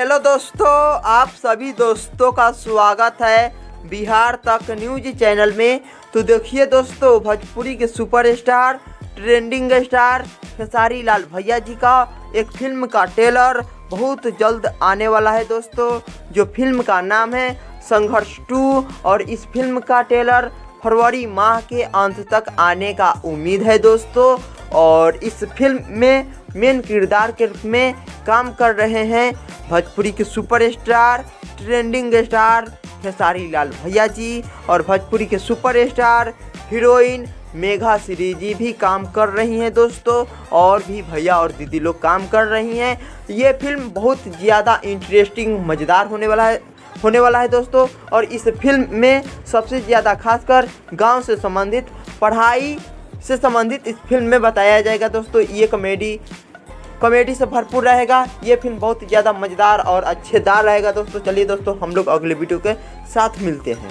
Hello दोस्तों, आप सभी दोस्तों का स्वागत है बिहार तक न्यूज चैनल में। तो देखिए दोस्तों, भोजपुरी के superstar trending star Khesari Lal भैया जी का एक फिल्म का ट्रेलर बहुत जल्द आने वाला है दोस्तों, जो फिल्म का नाम है संघर्ष 2। और इस फिल्म का ट्रेलर फरवरी माह के अंत तक आने का उम्मीद है दोस्तों। और इस फिल्म में मेन किरदार के रूप में काम कर रहे हैं भोजपुरी के superstar trending star Khesari Lal भैया जी, और भोजपुरी के सुपरस्टार हीरोइन मेघा श्री जी भी काम कर रही हैं दोस्तों, और भी भैया और दीदी लोग काम कर रही हैं। ये फिल्म बहुत ज़्यादा इंटरेस्टिंग मज़ेदार होने वाला है दोस्तों। और इस फिल्म में सबसे ज़्यादा खासकर गांव से संबंधित, पढ़ाई से संबंधित इस फिल्म में बताया जाएगा दोस्तों। ये कॉमेडी से भरपूर रहेगा। ये फिल्म बहुत ज़्यादा मज़ेदार और अच्छेदार रहेगा दोस्तों। चलिए दोस्तों, हम लोग अगले वीडियो के साथ मिलते हैं।